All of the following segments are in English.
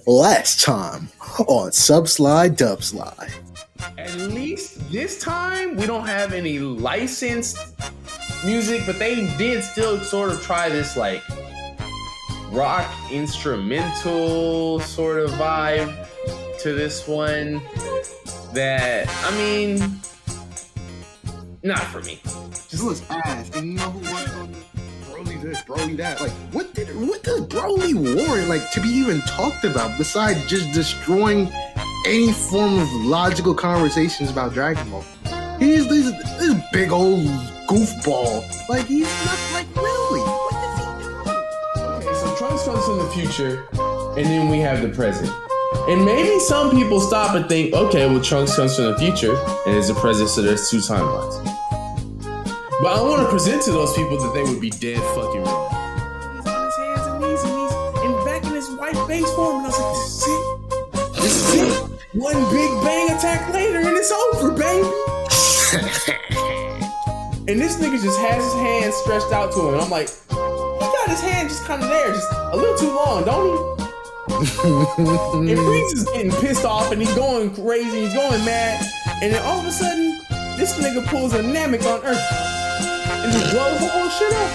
Last time on Subslide Dubslide. At least this time we don't have any licensed music, but they did still sort of try this like rock instrumental sort of vibe to this one that, I mean, not for me. Just looks ass. And you know who worked on Broly this, Broly that? Like, what does Broly warrant, like, to be even talked about besides just destroying any form of logical conversations about Dragon Ball? He's this big old goofball. Like, he's not, like, really. What does he do? Okay, so Trunks comes in the future, and then we have the present. And maybe some people stop and think, okay, well, Trunks comes from the future, and is the present, so there's two timelines. But I want to present to those people that they would be dead fucking wrong. He's on his hands and knees, and back in his white base form, and I was like, this is it. This is it. One big bang attack later, and it's over, baby. And this nigga just has his hands stretched out to him, and I'm like, he got his hand just kind of there, just a little too long, don't he? And Frieza's getting pissed off, and he's going crazy, he's going mad, and then all of a sudden, this nigga pulls a Namek on Earth and just blows the whole shit up.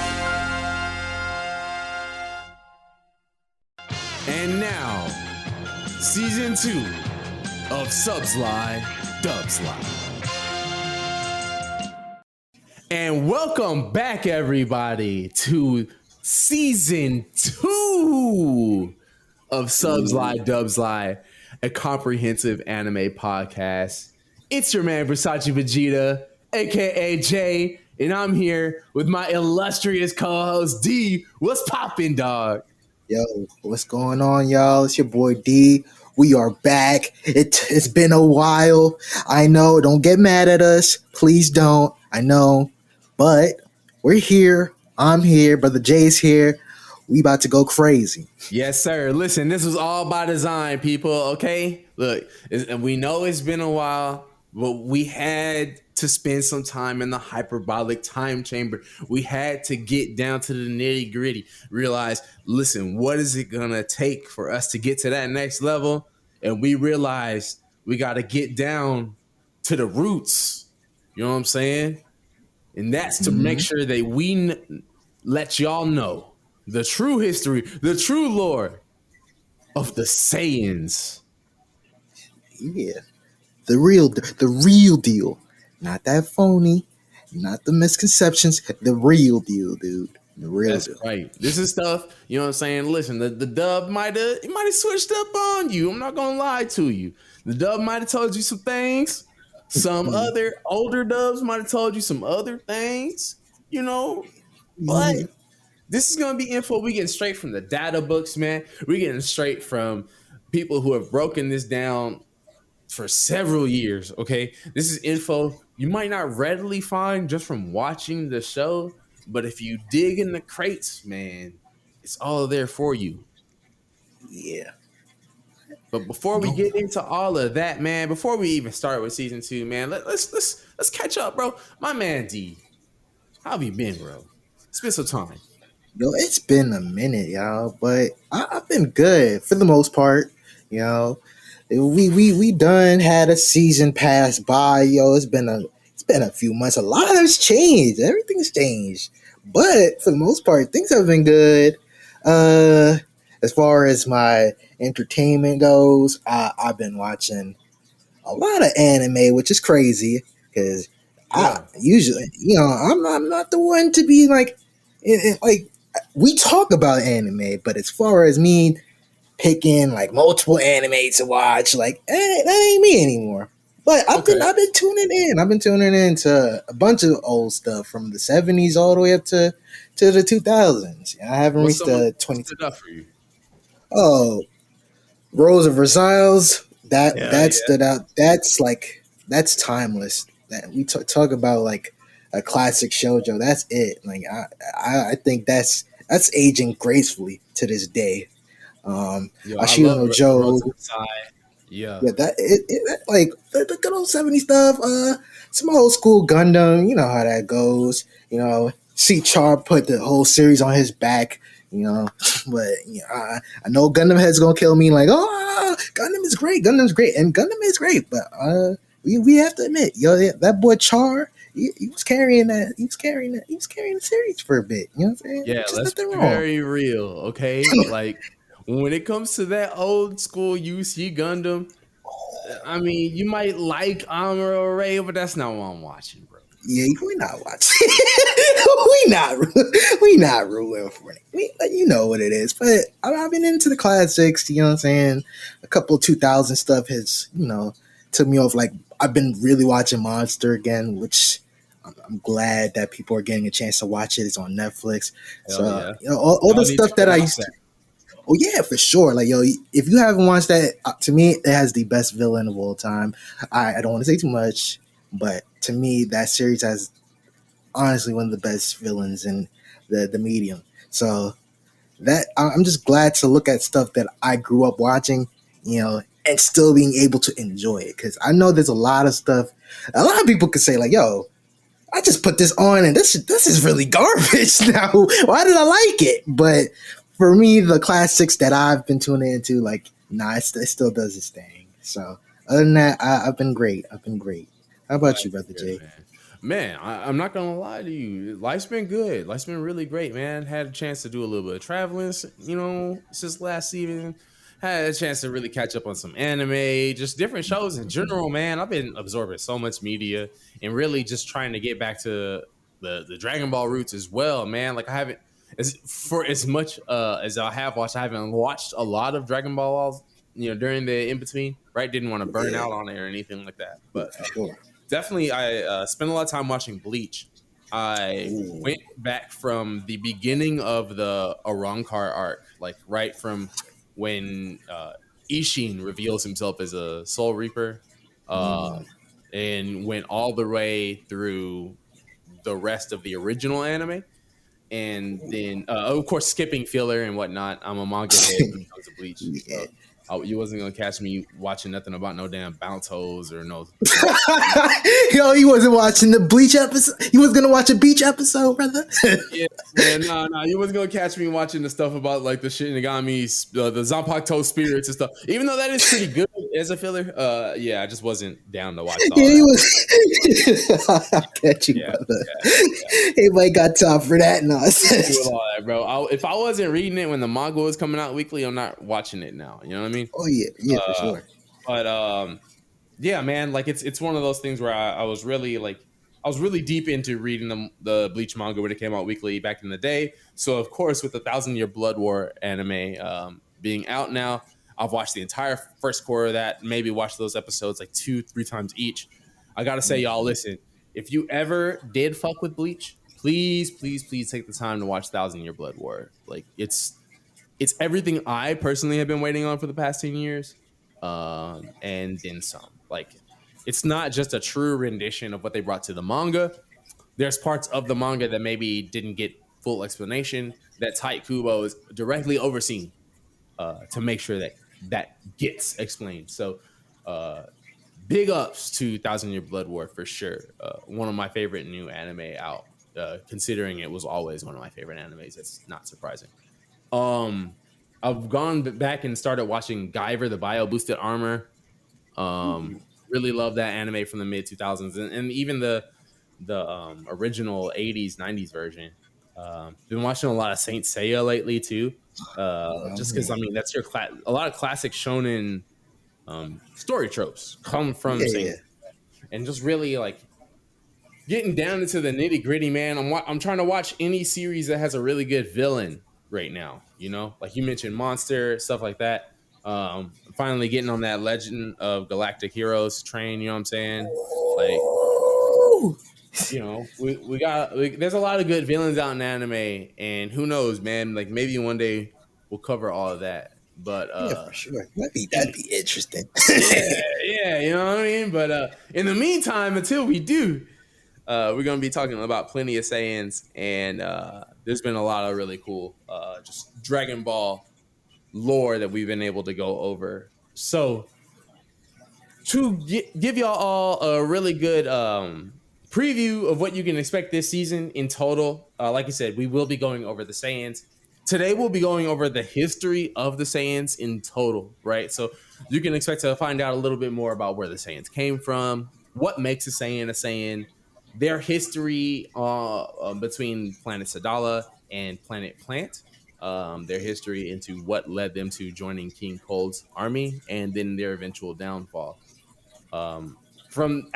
And now, season 2 of Subslide Dubslide. And welcome back, everybody, to season 2 of Subslide Dubslide, a comprehensive anime podcast. It's your man Versace Vegeta, aka Jay, and I'm here with my illustrious co-host D. What's poppin', dog? Yo, what's going on, y'all? It's your boy D. We are back. It's been a while. I know. Don't get mad at us. Please don't. I know. But we're here. I'm here. Brother Jay's here. We about to go crazy. Yes, sir. Listen, this was all by design, people, okay? Look, and we know it's been a while, but we had to spend some time in the hyperbolic time chamber. We had to get down to the nitty gritty, realize, listen, what is it going to take for us to get to that next level? And we realized we got to get down to the roots. You know what I'm saying? And that's to make sure that we let y'all know the true history, the true lore of the Saiyans. Yeah. The real deal. Not that phony, not the misconceptions, the real deal, dude. The real That's deal. right. This is stuff, you know what I'm saying? Listen, the dub might have switched up on you. I'm not gonna lie to you. The dub might have told you some things. Some other older dubs might have told you some other things, you know. But this is gonna be info we getting straight from the data books, man. We're getting straight from people who have broken this down for several years, okay? This is info you might not readily find just from watching the show, but if you dig in the crates, man, it's all there for you. Yeah. But before we get into all of that, man, before we even start with season 2, man, let's catch up, bro. My man D, how have you been, bro? It's been some time. Yo, it's been a minute, y'all, but I've been good for the most part. You know, we done had a season pass by. Yo, it's been a few months. A lot has changed. Everything's changed, but for the most part, things have been good. As far as my entertainment goes, I've been watching a lot of anime, which is crazy because I usually, I'm not the one to be like, like we talk about anime, but as far as me picking like multiple anime to watch, like that ain't me anymore. But I've been tuning in. I've been tuning in to a bunch of old stuff from the 70s all the way up to the 2000s. I haven't reached the 20. For you? Oh, Rose of Versailles. That stood out. That's timeless. That we talk about like a classic shoujo. That's it. Like I think that's aging gracefully to this day. Ashino no Joe. Yeah, that like the good old 70s stuff. Some old school Gundam. You know how that goes. You know, see Char put the whole series on his back. you know. But I know Gundam Head's gonna kill me. Like, oh, Gundam is great, Gundam's great, and Gundam is great. But we have to admit, yo, yeah, that boy Char, he was carrying that. He was carrying the series for a bit. You know what I'm saying? Yeah, Just let's nothing be wrong. very real, okay? Like when it comes to that old school UC Gundam, I mean, you might like Armor Array, but that's not what I'm watching, bro. Yeah, we not watching. we not we not ruling for it. You know what it is. But I've been into the classics. You know what I'm saying? A couple of 2000 stuff has took me off. Like I've been really watching Monster again, which I'm glad that people are getting a chance to watch it. It's on Netflix. Hell So yeah. all the Y'all need to stuff go that I watch used to. that. Oh yeah, for sure. Like yo, if you haven't watched that, to me it has the best villain of all time. I don't want to say too much, but to me that series has honestly one of the best villains in the medium. So that I'm just glad to look at stuff that I grew up watching, and still being able to enjoy it. Because I know there's a lot of stuff. A lot of people could say like, "Yo, I just put this on and this is really garbage now. Why did I like it?" But for me, the classics that I've been tuning into, like, nah, it still does its thing. So other than that, I've been great. I've been great. How Glad about you, to brother hear it, Jay? man. Man, I'm not gonna lie to you. Life's been good. Life's been really great, man. Had a chance to do a little bit of traveling, since last season. Had a chance to really catch up on some anime, just different shows in general, man. I've been absorbing so much media and really just trying to get back to the Dragon Ball roots as well, man. Like I haven't as much as I have watched, I haven't watched a lot of Dragon Balls, during the in between, right? Didn't want to burn Yeah, out on it or anything like that, yeah, but for sure. definitely I spent a lot of time watching Bleach. I Ooh. went back from the beginning of the Arrancar arc, like right from when Ishin reveals himself as a Soul Reaper, Mm. and went all the way through the rest of the original anime, and then of course skipping filler and whatnot. I'm a manga head when it comes to Bleach, Yeah. so you wasn't gonna catch me watching nothing about no damn bounce hoes or no. Yo, he wasn't watching the Bleach episode. He was gonna watch a Beach episode, brother. Yeah, man, no, you wasn't gonna catch me watching the stuff about like the Shinigami, the Zanpakuto spirits and stuff. Even though that is pretty good as a filler, yeah, I just wasn't down to watch all Yeah, that. he was. I get you, Yeah, brother. yeah, yeah. Everybody got time for that Doing nonsense. all that, bro. If I wasn't reading it when the manga was coming out weekly, I'm not watching it now. You know what I mean? Oh yeah, yeah, for Uh, sure. but yeah, man, like it's one of those things where I was really like I was really deep into reading the Bleach manga when it came out weekly back in the day. So of course, with the Thousand Year Blood War anime being out now, I've watched the entire first quarter of that. Maybe watched those episodes like 2-3 times each. I gotta say, y'all, listen. If you ever did fuck with Bleach, please, please, please take the time to watch Thousand Year Blood War. Like it's everything I personally have been waiting on for the past 10 years, and then some. Like, it's not just a true rendition of what they brought to the manga. There's parts of the manga that maybe didn't get full explanation that Tite Kubo is directly overseeing to make sure that that gets explained. So, uh, big ups to Thousand Year Blood War for sure. One of my favorite new anime out. Considering it was always one of my favorite animes, it's not surprising. Um, I've gone back and started watching Guyver the Bio Boosted Armor. Really love that anime from the mid 2000s, and even the original 80s 90s version. Been watching a lot of Saint Seiya lately too. Just because I mean that's a lot of classic shonen story tropes come from Yeah, Saint, and just really like getting down into the nitty gritty, man. I'm trying to watch any series that has a really good villain right now. Like you mentioned, Monster stuff like that. Finally getting on that Legend of Galactic Heroes train. You know what I'm saying? Like, Ooh. there's a lot of good villains out in anime, and who knows, man? Like maybe one day we'll cover all of that. But Yeah, for sure. That'd in, be interesting. yeah, yeah, you know what I mean. But in the meantime, until we do, we're going to be talking about plenty of Saiyans, and there's been a lot of really cool just Dragon Ball lore that we've been able to go over. So, to give y'all all a really good preview of what you can expect this season in total, like I said, we will be going over the Saiyans. Today we'll be going over the history of the Saiyans in total, right? So you can expect to find out a little bit more about where the Saiyans came from, what makes a Saiyan, their history between Planet Sadala and Planet Plant, their history into what led them to joining King Cold's army, and then their eventual downfall. Um, from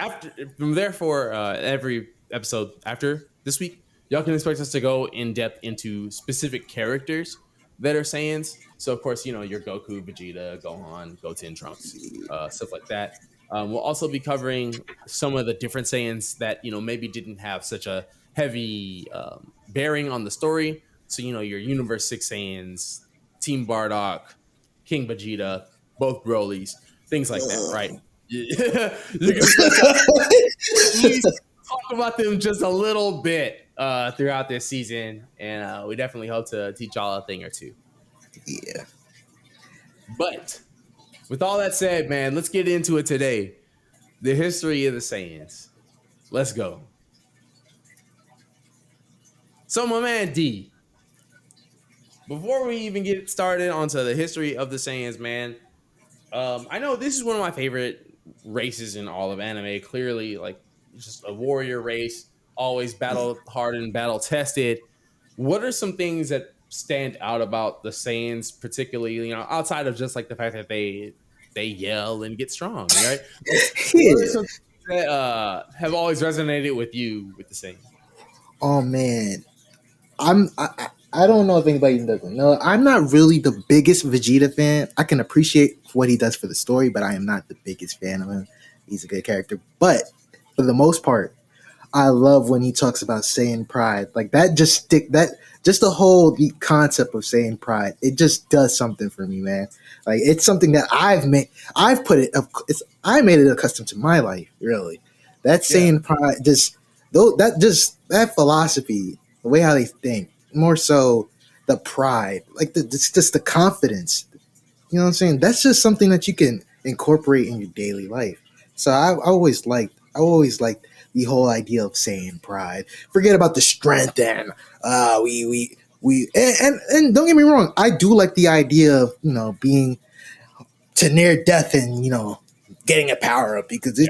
therefore every episode after this week, y'all can expect us to go in depth into specific characters that are Saiyans. So of course, your Goku, Vegeta, Gohan, Goten, Trunks, stuff like that. We'll also be covering some of the different Saiyans that maybe didn't have such a heavy bearing on the story. So your Universe Six Saiyans, Team Bardock, King Vegeta, both Broly's, things like that, right? You can expect to at least talk about them just a little bit throughout this season, and we definitely hope to teach y'all a thing or two. Yeah. But with all that said, man, let's get into it today. The history of the Saiyans. Let's go. So, my man D, before we even get started onto the history of the Saiyans, man, I know this is one of my favorite races in all of anime. Clearly, like just a warrior race, always battle hardened, battle tested. What are some things that stand out about the Saiyans, particularly outside of just like the fact that they yell and get strong, right? Like, what are Yeah. some things that have always resonated with you with the Saiyans? Oh man, I don't know if anybody doesn't know. I'm not really the biggest Vegeta fan. I can appreciate what he does for the story, but I am not the biggest fan of him. He's a good character, but for the most part, I love when he talks about Saiyan pride. Like that just stick that just the whole concept of Saiyan pride. It just does something for me, man. Like it's something that I've put it it's I made it accustomed to my life, really. That Yeah. Saiyan pride just that philosophy, the way how they think, more so the pride, like it's just the confidence. You know what I'm saying? That's just something that you can incorporate in your daily life. So I always liked the whole idea of saying pride. Forget about the strength and and don't get me wrong, I do like the idea of being to near death and getting a power up because Yeah.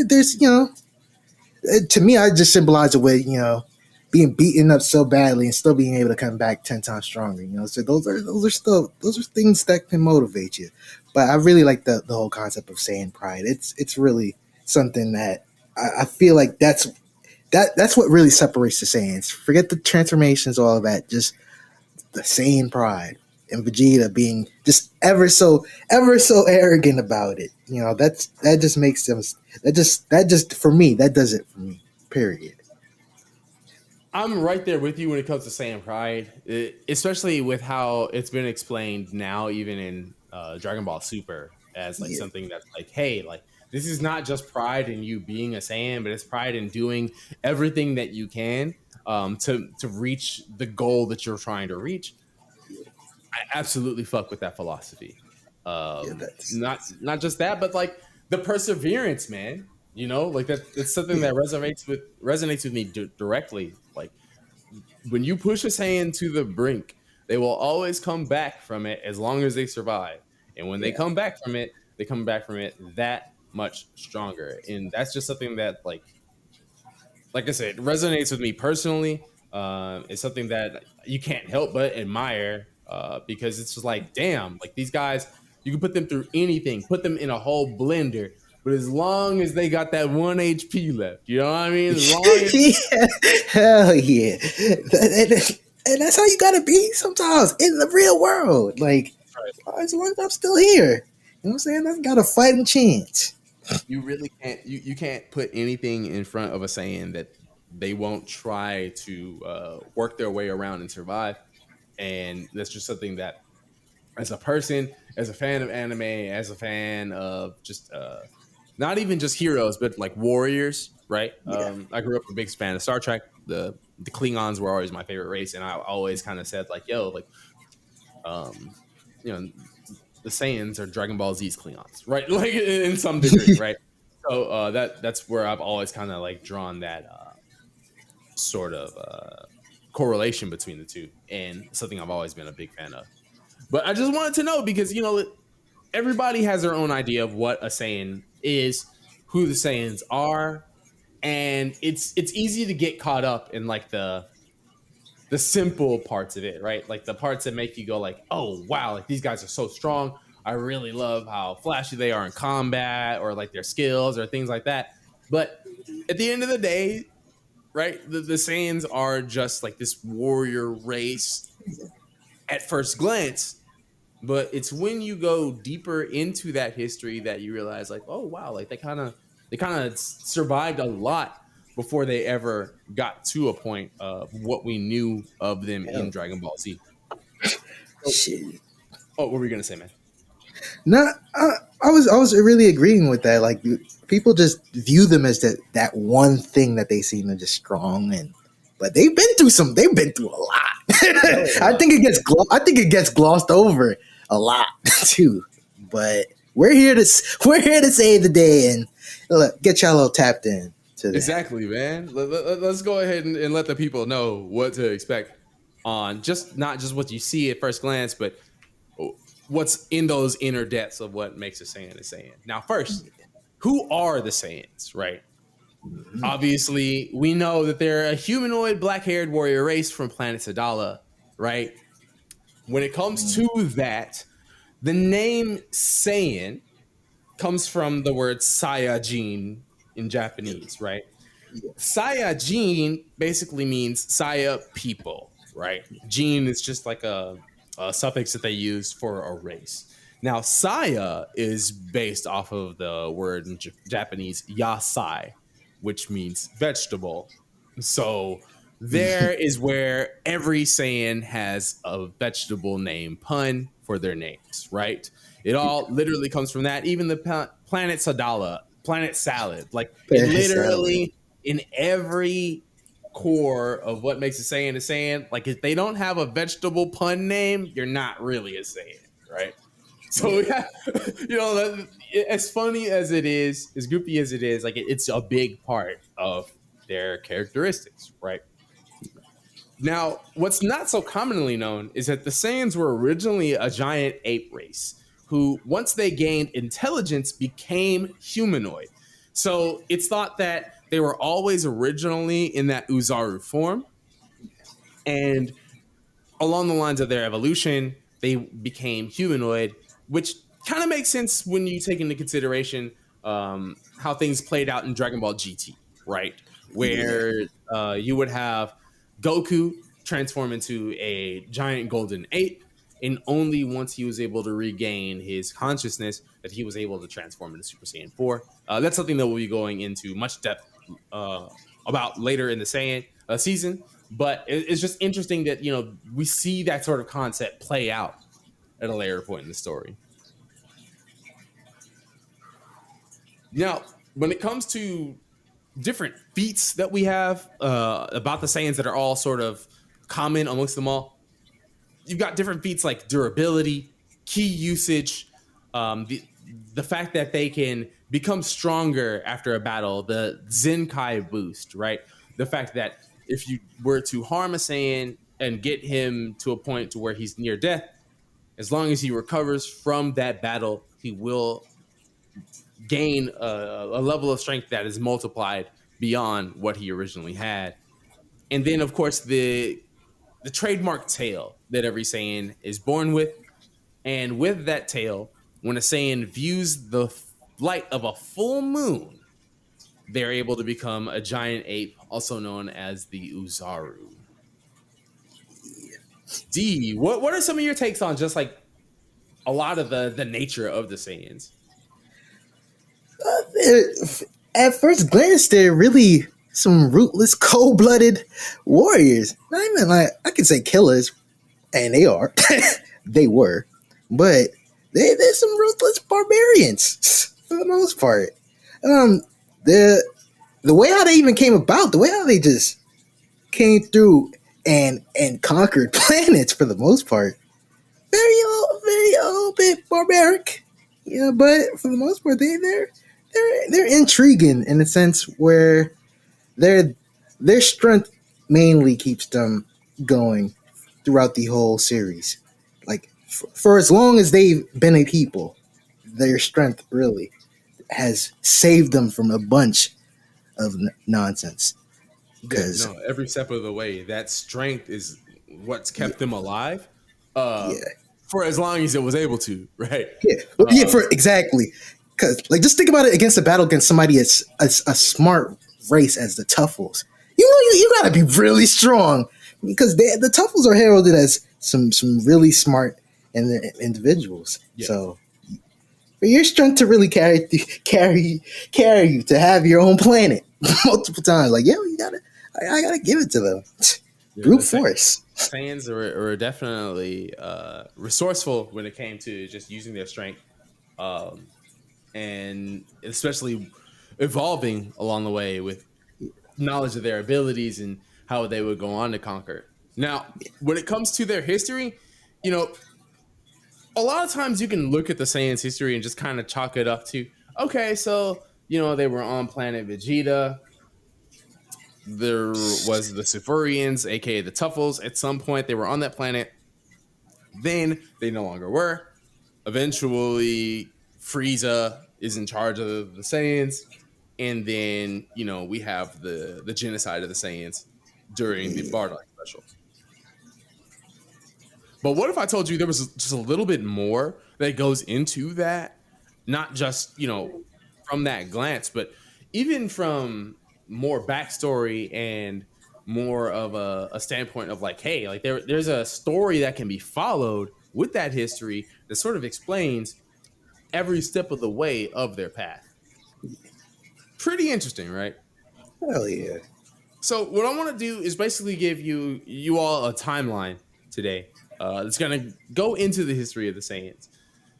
there's to me, I just symbolize it with being beaten up so badly and still being able to come back 10 times stronger. So those are things that can motivate you. But I really like the whole concept of saying pride. It's really something that I feel like that's what really separates the Saiyans. Forget the transformations, all of that. Just the Saiyan pride and Vegeta being just ever so arrogant about it. That just makes them that just for me that does it for me. Period. I'm right there with you when it comes to Saiyan Pride, especially with how it's been explained now, even in Dragon Ball Super, as like Yeah, something that's like, hey, like this is not just pride in you being a Saiyan, but it's pride in doing everything that you can to reach the goal that you're trying to reach. I absolutely fuck with that philosophy. yeah, that's Not just that, but like the perseverance, man. Like that's something yeah, that resonates with me directly. Like when you push a Saiyan to the brink, they will always come back from it as long as they survive. And when they yeah, come back from it, they come back from it that much stronger. And that's just something that like I said, resonates with me personally. It's something that you can't help but admire because it's just like, damn, like these guys, you can put them through anything, put them in a whole blender, but as long as they got that 1 HP left, you know what I mean? As long as yeah. Hell yeah, and that's how you gotta be sometimes in the real world. Like as long as I'm still here, you know what I'm saying? I got a fighting chance. you really can't you can't put anything in front of a Saiyan that they won't try to work their way around and survive. And that's just something that as a person, as a fan of anime, as a fan of just not even just heroes, but like warriors, right? Yeah, I grew up a big fan of Star Trek. The Klingons were always my favorite race, and I always kind of said like, "Yo, like, um, you know, the Saiyans are Dragon Ball Z's Klingons, right? Like in some degree, right?" So that's where I've always kind of like drawn that sort of correlation between the two, and something I've always been a big fan of. But I just wanted to know because everybody has their own idea of what a Saiyan is, who the Saiyans are, and it's easy to get caught up in like the simple parts of it, right? Like the parts that make you go like, "Oh wow, like these guys are so strong. I really love how flashy they are in combat or like their skills or things like that." But at the end of the day, right, the Saiyans are just like this warrior race at first glance, but it's when you go deeper into that history that you realize like, oh wow, like they kind of survived a lot before they ever got to a point of what we knew of them Yeah. in Dragon Ball Z. So, Shit. oh, what were you gonna say, man? No, I was really agreeing with that. Like people just view them as that one thing that they seem to just strong and, but they've been through some. They've been through a lot. I think it gets glossed over a lot too. But we're here to save the day and look, get y'all a little tapped in to that. Exactly, man. Let's go ahead and let the people know what to expect on just not just what you see at first glance, but what's in those inner depths of what makes a Saiyan a Saiyan. Now, first, who are the Saiyans, right? Obviously, we know that they're a humanoid black-haired warrior race from planet Sadala, right? When it comes to that, the name Saiyan comes from the word Saiyajin in Japanese, right? Saiyajin basically means Saya people, right? Jin is just like a suffix that they use for a race. Now, Saya is based off of the word in Japanese yasai, which means vegetable. So there is where every Saiyan has a vegetable name pun for their names, right? It all literally comes from that. Even the planet Sadala, planet salad, like it literally in every core of what makes a Saiyan a Saiyan. Like if they don't have a vegetable pun name, you're not really a Saiyan, right? So yeah, as funny as it is, as goofy as it is, like it's a big part of their characteristics, right? Now, what's not so commonly known is that the Saiyans were originally a giant ape race who, once they gained intelligence, became humanoid. So it's thought that they were always originally in that Uzaru form. And along the lines of their evolution, they became humanoid, which kind of makes sense when you take into consideration how things played out in Dragon Ball GT, right? Where you would have Goku transform into a giant golden ape, and only once he was able to regain his consciousness that he was able to transform into Super Saiyan 4. That's something that we'll be going into much depth uh, about later in the Saiyan season. But it's just interesting that we see that sort of concept play out at a later point in the story. Now, when it comes to different feats that we have about the Saiyans that are all sort of common amongst them all, you've got different feats like durability, key usage, the fact that they can become stronger after a battle, the Zenkai boost, right? The fact that if you were to harm a Saiyan and get him to a point to where he's near death, as long as he recovers from that battle, he will gain a level of strength that is multiplied beyond what he originally had. And then, of course, the trademark tail that every Saiyan is born with. And with that tail, when a Saiyan views the light of a full moon, they're able to become a giant ape, also known as the Uzaru. D, what are some of your takes on just like a lot of the nature of the Saiyans? At first glance, they're really some rootless, cold-blooded warriors. Not even like I could say killers, and they are. They were, but they're some ruthless barbarians for the most part. Um, the the way how they even came about, the way how they just came through and conquered planets for the most part, very a little bit barbaric. Yeah, but for the most part, they're intriguing in a sense where their their strength mainly keeps them. going throughout the whole series. Like for as long as they've been a people, their strength really has saved them from a bunch of nonsense. Yeah, Because no, every step of the way, that strength is what's yeah, kept them alive, uh, yeah, for as long as it was able to, right? yeah, yeah, Um, for exactly. Because like just think about it against a battle against somebody as a smart race as the Tuffles. You gotta be really strong because the Tuffles are heralded as some really smart individuals. yeah, So for your strength to really carry you to have your own planet multiple times, like yo, I gotta give it to them. yeah. Brute force. Saiyans were definitely resourceful when it came to just using their strength, um, and especially evolving along the way with knowledge of their abilities and how they would go on to conquer. Now, when it comes to their history, you know, a lot of times you can look at the Saiyans' history and just kind of chalk it up to, okay, so they were on Planet Vegeta. There was the Sifurians, aka the Tuffles. At some point, they were on that planet. Then they no longer were. Eventually, Frieza is in charge of the Saiyans, and then we have the genocide of the Saiyans during the Yeah, Bardock special. But what if I told you there was just a little bit more that goes into that? Not just, from that glance, but even from more backstory and more of a standpoint of like, hey, like there's a story that can be followed with that history that sort of explains every step of the way of their path. Pretty interesting, right? hell yeah. So what I want to do is basically give you all a timeline today. That's gonna go into the history of the Saiyans.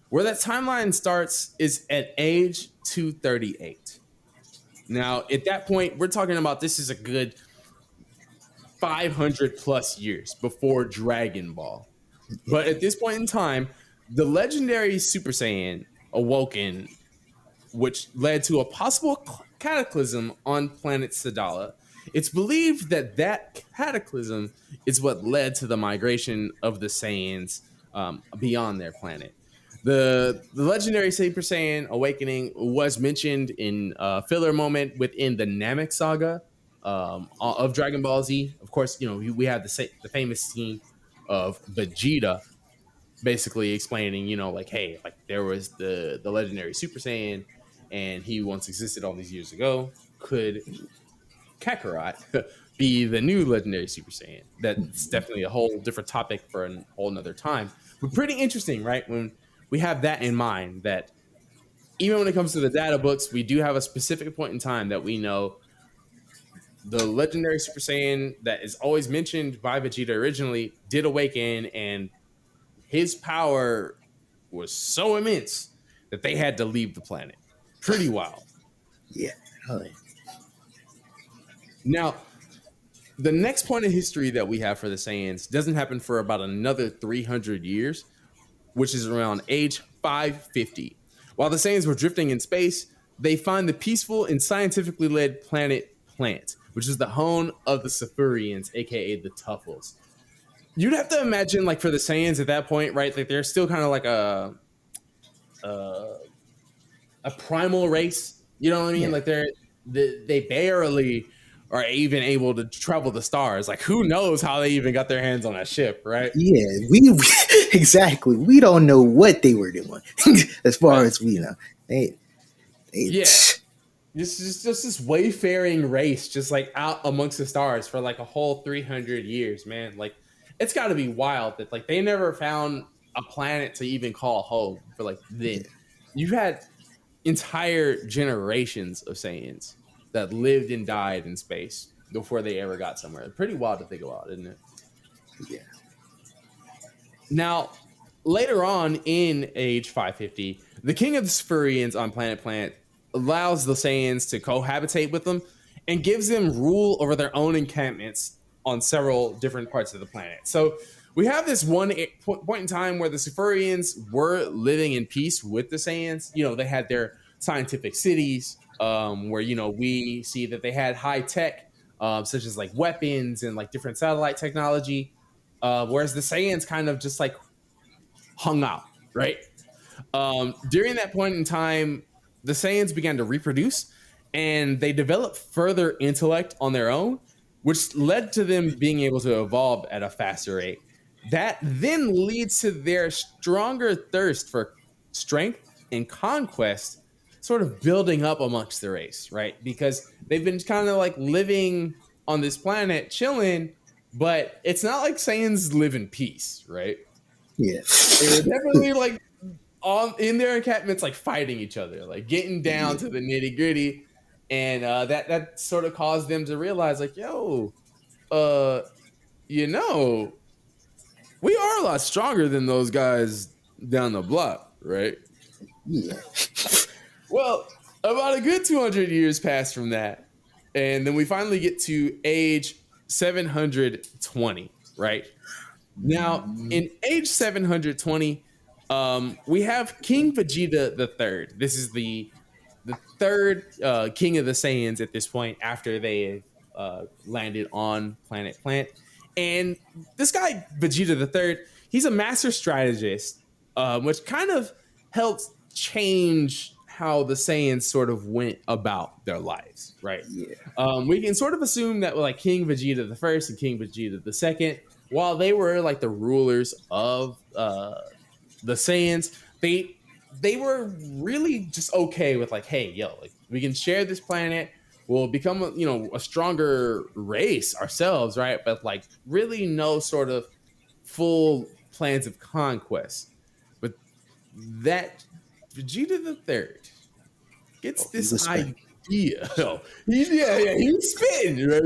Where that timeline starts is at age 238. Now, at that point, we're talking about this is a good 500 plus years before Dragon Ball. But at this point in time, the legendary Super Saiyan awoken, which led to a possible cataclysm on planet Sadala. It's believed that that cataclysm is what led to the migration of the Saiyans beyond their planet. The legendary Super Saiyan awakening was mentioned in a filler moment within the Namek saga of Dragon Ball Z. Of course, we have the famous scene of Vegeta basically explaining, like, hey, like there was the legendary Super Saiyan, and he once existed all these years ago. Could Kakarot be the new legendary Super Saiyan? That's definitely a whole different topic for a whole nother time. But pretty interesting, right? When we have that in mind, that even when it comes to the data books, we do have a specific point in time that we know the legendary Super Saiyan that is always mentioned by Vegeta originally did awaken, and his power was so immense that they had to leave the planet. Pretty wild. Yeah, hell yeah. Now, the next point of history that we have for the Saiyans doesn't happen for about another 300 years, which is around age 550. While the Saiyans were drifting in space, they find the peaceful and scientifically led planet Plant, which is the home of the Sifurians, aka the Tuffles. You'd have to imagine, like, for the Saiyans at that point, right? Like, they're still kind of like a a primal race. You know what I mean? Yeah, Like they barely are even able to travel the stars. Like who knows how they even got their hands on that ship, right? yeah. Exactly. We don't know what they were doing, as far Right. as we know. They, they, Yeah. Just this wayfaring race, just like out amongst the stars for like a whole 300 years, man. Like it's got to be wild that like they never found a planet to even call home for like yeah, then. You had entire generations of Saiyans that lived and died in space before they ever got somewhere. Pretty wild to think about, isn't it? yeah, Now, later on in age 550, the king of the Sphurians on Planet Planet allows the Saiyans to cohabitate with them and gives them rule over their own encampments on several different parts of the planet. So we have this one point in time where the Sphurians were living in peace with the Saiyans. They had their scientific cities where, we see that they had high tech. such as like weapons and like different satellite technology. Whereas the Saiyans kind of just like hung out, right? During that point in time, the Saiyans began to reproduce and they developed further intellect on their own, which led to them being able to evolve at a faster rate. That then leads to their stronger thirst for strength and conquest, sort of building up amongst the race, right? Because they've been kind of like living on this planet, chilling, but it's not like Saiyans live in peace, right? Yeah. They were definitely like on in their encampments, like fighting each other, like getting down Yeah. to the nitty gritty, and that sort of caused them to realize, like, yo, uh, you know, we are a lot stronger than those guys down the block, right? Yeah. Well, about a good 200 years pass from that, and then we finally get to age 720, right? Now, Mm, in age 720, we have King Vegeta the Third. This is the third king of the Saiyans at this point after they landed on Planet Plant. And this guy, Vegeta the Third, he's a master strategist, which kind of helps change how the Saiyans sort of went about their lives, right? yeah. We can sort of assume that like King Vegeta the First and King Vegeta the Second, while they were like the rulers of the Saiyans, they were really just okay with like, hey, yo, like we can share this planet. We'll become, a stronger race ourselves, right? But like, really, no sort of full plans of conquest. But that Vegeta the Third gets Oh, he this was spent. idea. He was spitting, right?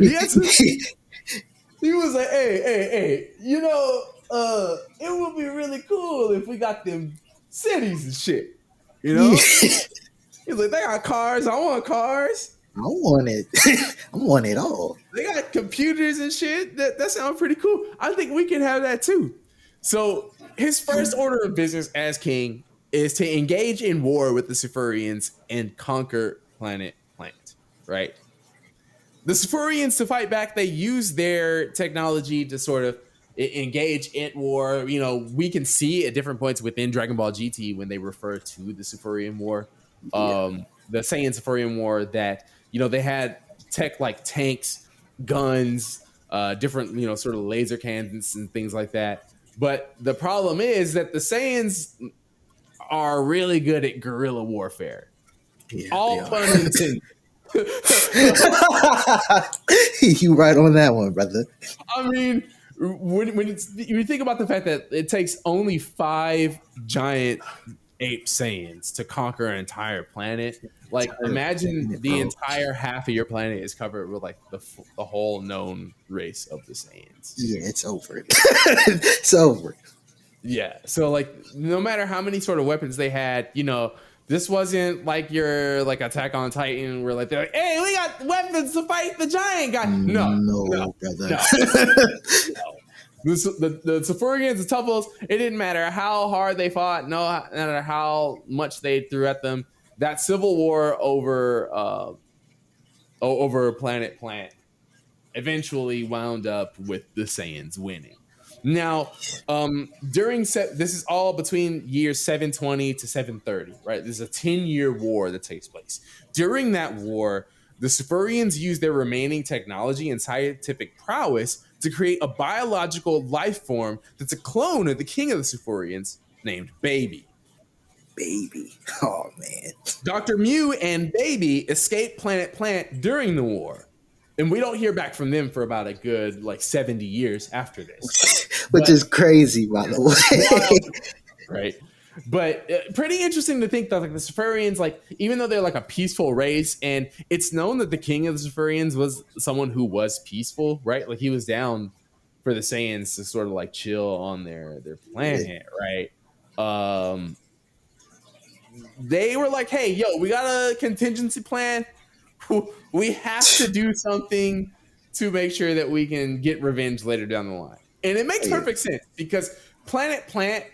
He was like, hey, it would be really cool if we got them cities and shit. You know? Yeah. He's like, they got cars. I want cars. I want it. I want it all. They got computers and shit. That sounds pretty cool. I think we can have that too. So his first order of business as king is to engage in war with the Sifurians and conquer Planet Plant, right? The Sifurians, to fight back, they use their technology to sort of engage in war. We can see at different points within Dragon Ball GT when they refer to the Sifurian War, Yeah. the Saiyan Sifurian War, that they had tech like tanks, guns, different sort of laser cannons and things like that. But the problem is that the Saiyans are really good at guerrilla warfare. Yeah, they All are. pun intended. You right on that one, brother. I mean, you think about the fact that it takes only 5 giant ape Saiyans to conquer an entire planet. Like, imagine the Bro. entire half of your planet is covered with like the whole known race of the Saiyans. Yeah, it's over. It's over. Yeah. So like, no matter how many sort of weapons they had, this wasn't like your like Attack on Titan where like they're like, hey, we got weapons to fight the giant guy. No, brother. No. The Sifurians, the Tuffles, it didn't matter how hard they fought, no matter how much they threw at them. That civil war over Planet Plant eventually wound up with the Saiyans winning. Now, this is all between years 720 to 730, right? There's a 10-year war that takes place. During that war, the Sifurians use their remaining technology and scientific prowess to create a biological life form that's a clone of the king of the Sifurians named Baby. Baby. Oh, man. Dr. Mew and Baby escape Planet Plant during the war. And we don't hear back from them for about a good 70 years after this. Which is crazy, by the way. Right. But pretty interesting to think that the Sifurians, even though they're a peaceful race, and it's known that the king of the Sifurians was someone who was peaceful, right? Like he was down for the Saiyans to sort of chill on their planet, right? They were like, hey, yo, we got a contingency plan. We have to do something to make sure that we can get revenge later down the line. And it makes perfect sense because Planet Plant,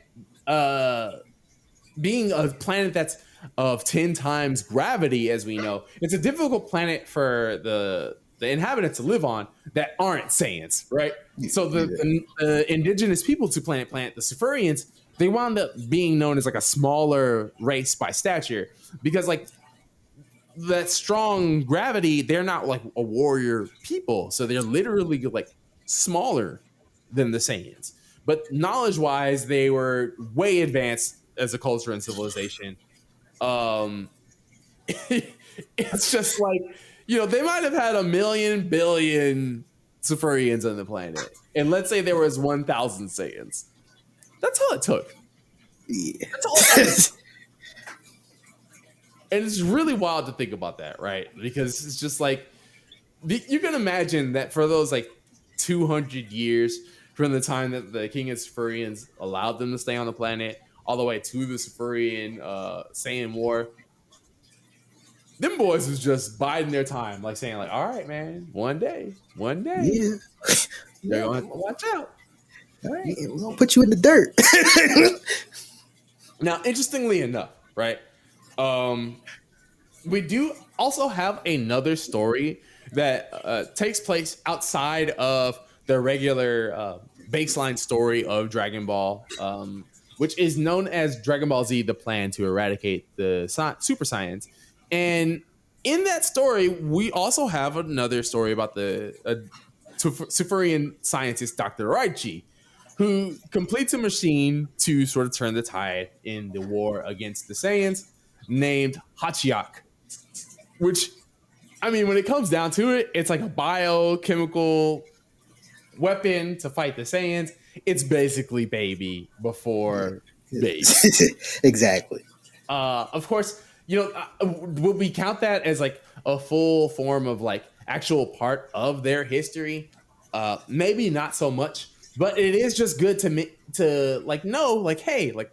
being a planet that's of 10 times gravity, as we know, it's a difficult planet for the the inhabitants to live on that aren't Saiyans, right? So Yeah. the indigenous people to Planet, the Sufurians, they wound up being known as like a smaller race by stature because like that strong gravity, they're not like a warrior people, so they're literally like smaller than the Saiyans. But knowledge wise, they were way advanced as a culture and civilization. Um, it's just like they might have had a million billion Sufurians on the planet, and let's say there was 1,000 Saiyans. That's all it took. Yeah. That's all it took. And it's really wild to think about that, right? Because it's just like you can imagine that for those like 200 years from the time that the King of Sufurians allowed them to stay on the planet all the way to the Sufurian Saiyan War, them boys was just biding their time, like saying like, all right, man, one day, Yeah. they're going to watch out. All right, we're gonna put you in the dirt. Now, interestingly enough, right? We do also have another story that takes place outside of the regular baseline story of Dragon Ball, which is known as Dragon Ball Z: The Plan to Eradicate the Super Saiyans. And in that story, we also have another story about the Sufurian scientist Dr. Raichi, who completes a machine to sort of turn the tide in the war against the Saiyans, named Hachiyak. Which, I mean, when it comes down to it, it's like a biochemical weapon to fight the Saiyans. It's basically baby before baby. Exactly. Of course, would we count that as like a full form of like actual part of their history? Maybe not so much, but it is just good to like know, like, hey, like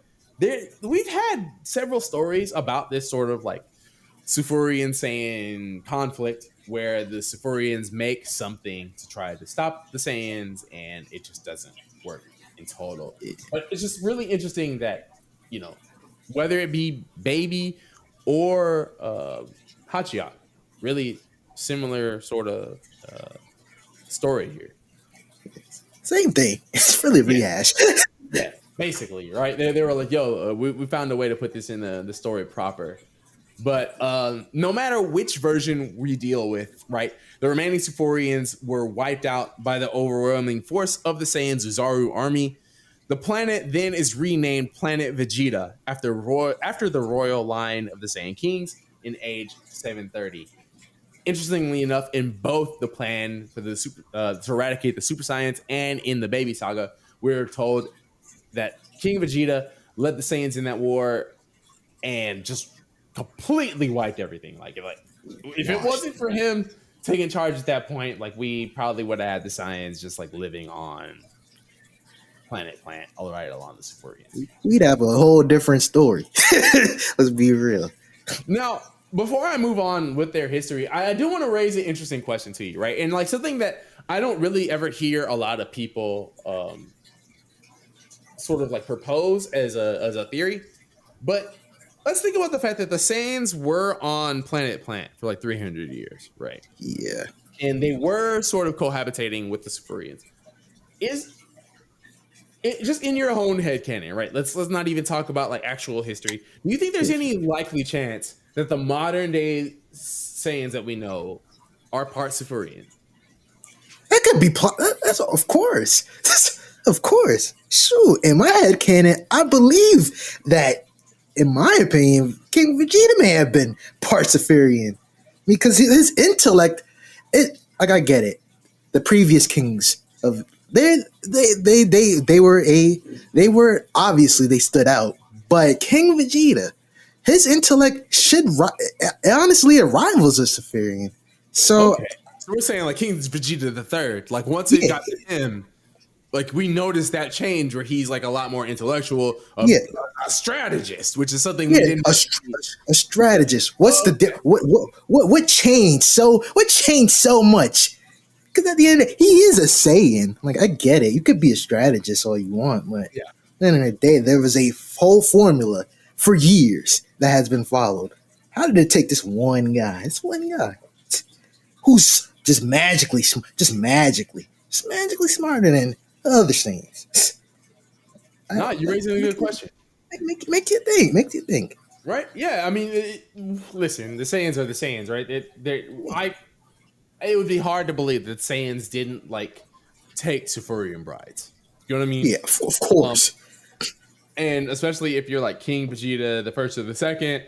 we've had several stories about this sort of like Sufurian Saiyan conflict where the Sufurians make something to try to stop the Saiyans and it just doesn't work in total. But it's just really interesting that, whether it be Baby or Hachiyak, really similar sort of story here. Same thing. It's really Yeah. rehash. Yeah, basically, right? They were like, yo, we found a way to put this in the story proper. But no matter which version we deal with, right, the remaining Sufurians were wiped out by the overwhelming force of the Saiyans' Uzaru army. The planet then is renamed Planet Vegeta after the royal line of the Saiyan Kings in age 730. Interestingly enough, in both the plan for the to eradicate the Super Saiyans and in the Baby Saga, we're told that King Vegeta led the Saiyans in that war and just completely wiped everything. Like if it wasn't for him taking charge at that point, like we probably would have had the Saiyans just like living on Planet Plant all right along the Sufurians. We'd have a whole different story. Let's be real. Now, before I move on with their history, I do want to raise an interesting question to you, right? And like something that I don't really ever hear a lot of people sort of like propose as a theory, but let's think about the fact that the Saiyans were on Planet Plant for like 300 years, right? Yeah. And they were sort of cohabitating with the Sufurians. Is it just in your own head canon, right? Let's not even talk about like actual history. Do you think there's any likely chance that the modern day Saiyans that we know are part Sufurian? That could be that's of course. Of course. Shoot, in my head canon, I believe that, in my opinion, King Vegeta may have been part Sufurian. Because his intellect, I get it. The previous kings of they were obviously they stood out. But King Vegeta, his intellect should honestly it rivals a Sufurian. So okay. So we're saying like King Vegeta the Third. Like once it got to him, like we noticed that change where he's like a lot more intellectual, a strategist, which is something we didn't. A strategist. What's the what changed? What changed so much? Because at the end, he is a Saiyan. Like I get it. You could be a strategist all you want, but at the end of the day, there was a whole formula for years that has been followed. How did it take this one guy? This one guy who's just magically smarter than the other Saiyans. No, you're raising a good question. Make you think. Make you think. Right? Yeah, I mean, listen, the Saiyans are the Saiyans, right? It would be hard to believe that Saiyans didn't like take Sufurian brides. You know what I mean? Yeah, of Um, course. and especially if you're like King Vegeta, the first or the second,